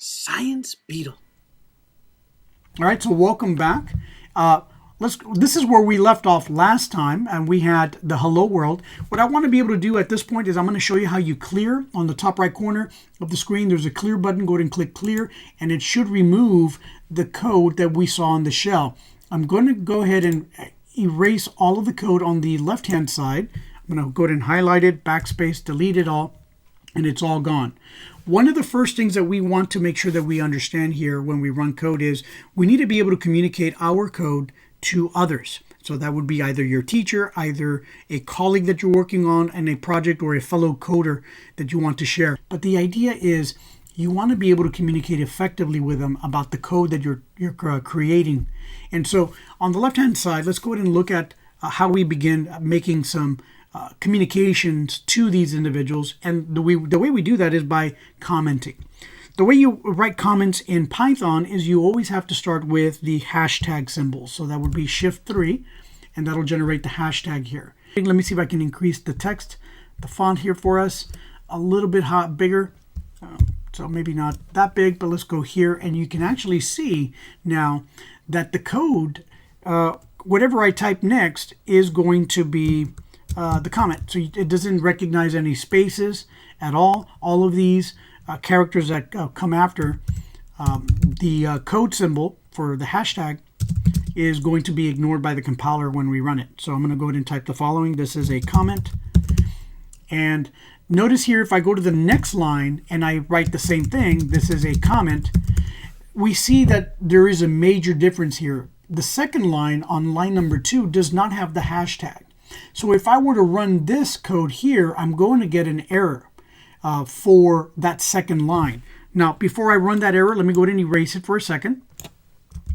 Science Beetle. All right, so welcome back. This is where we left off last time, and we had the hello world. What I want to be able to do at this point is I'm going to show you how you clear. On the top right corner of the screen, there's a clear button. Go ahead and click clear, and it should remove the code that we saw in the shell. I'm going to go ahead and erase all of the code on the left-hand side. I'm going to go ahead and highlight it, backspace, delete it all, and it's all gone. One of the first things that we want to make sure that we understand here when we run code is we need to be able to communicate our code to others. So that would be either your teacher, either a colleague that you're working on in a project, or a fellow coder that you want to share. But the idea is you want to be able to communicate effectively with them about the code that you're creating. And so on the left-hand side, let's go ahead and look at how we begin making some communications to these individuals. And the way we do that is by commenting. The way you write comments in Python is you always have to start with the hashtag symbol. So that would be Shift-3, and that'll generate the hashtag here. Let me see if I can increase the text, the font here for us a little bit bigger. So maybe not that big, but let's go here, and you can actually see now that the code, whatever I type next, is going to be the comment. So it doesn't recognize any spaces at all. All of these characters that come after the code symbol for the hashtag is going to be ignored by the compiler when we run it. So I'm going to go ahead and type the following. This is a comment. And notice here, if I go to the next line and I write the same thing, this is a comment, we see that there is a major difference here. The second line on line number 2 does not have the hashtag. So if I were to run this code here, I'm going to get an error for that second line. Now, before I run that error, let me go ahead and erase it for a second.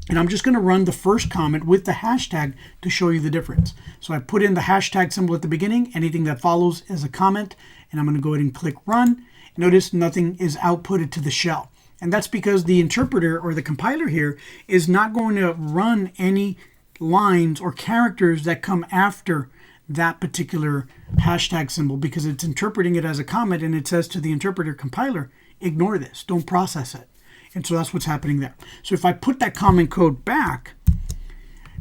And I'm just going to run the first comment with the hashtag to show you the difference. So I put in the hashtag symbol at the beginning. Anything that follows is a comment. And I'm going to go ahead and click run. Notice nothing is outputted to the shell. And that's because the interpreter or the compiler here is not going to run any lines or characters that come after that particular hashtag symbol, because it's interpreting it as a comment, and it says to the interpreter compiler, ignore this, don't process it. And so that's what's happening there. So if I put that comment code back,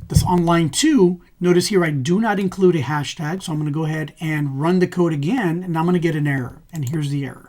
this on line 2, notice here I do not include a hashtag. So I'm going to go ahead and run the code again, and I'm going to get an error. And here's the error.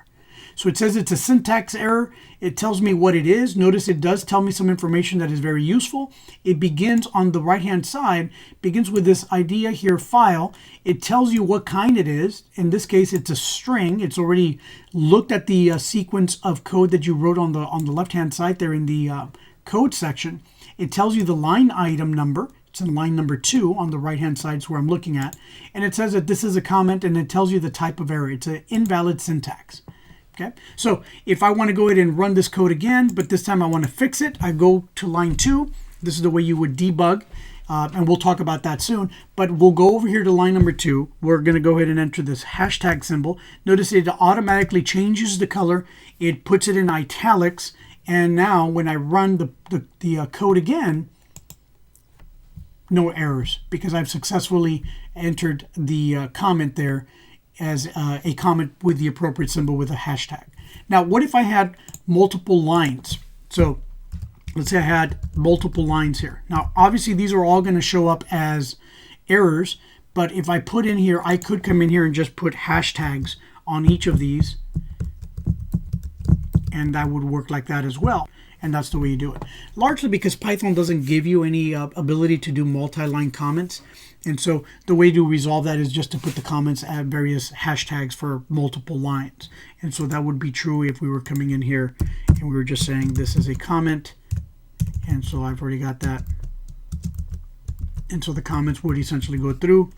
So it says it's a syntax error. It tells me what it is. Notice it does tell me some information that is very useful. It begins on the right-hand side, begins with this idea here, file. It tells you what kind it is. In this case, it's a string. It's already looked at the sequence of code that you wrote on the left-hand side there in the code section. It tells you the line item number. It's in line number 2 on the right-hand side is where I'm looking at. And it says that this is a comment, and it tells you the type of error. It's an invalid syntax. Okay, so if I want to go ahead and run this code again, but this time I want to fix it, I go to line 2. This is the way you would debug, and we'll talk about that soon. But we'll go over here to line number 2. We're going to go ahead and enter this hashtag symbol. Notice it automatically changes the color. It puts it in italics. And now when I run the code again, no errors, because I've successfully entered the comment there as a comment with the appropriate symbol with a hashtag. Now, what if I had multiple lines? So let's say I had multiple lines here. Now, obviously, these are all going to show up as errors. But if I put in here, I could come in here and just put hashtags on each of these. And that would work like that as well. And that's the way you do it. Largely because Python doesn't give you any ability to do multi-line comments. And so the way to resolve that is just to put the comments at various hashtags for multiple lines. And so that would be true if we were coming in here and we were just saying this is a comment. And so I've already got that. And so the comments would essentially go through.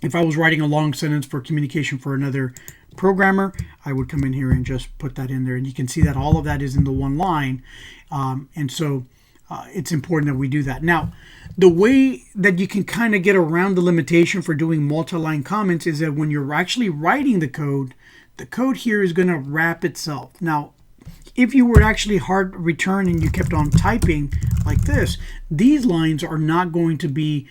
If I was writing a long sentence for communication for another programmer, I would come in here and just put that in there. And you can see that all of that is in the one line. And so it's important that we do that. Now, the way that you can kind of get around the limitation for doing multi-line comments is that when you're actually writing the code here is going to wrap itself. Now, if you were actually hard return and you kept on typing like this, these lines are not going to be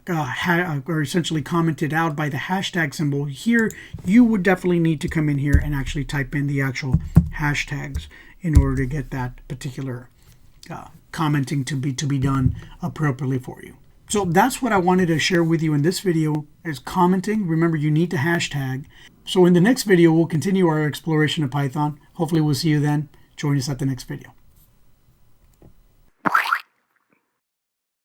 are essentially commented out by the hashtag symbol. Here, you would definitely need to come in here and actually type in the actual hashtags in order to get that particular commenting to be done appropriately for you. So that's what I wanted to share with you in this video is commenting. Remember, you need to hashtag. So in the next video, we'll continue our exploration of Python. Hopefully we'll see you then. Join us at the next video.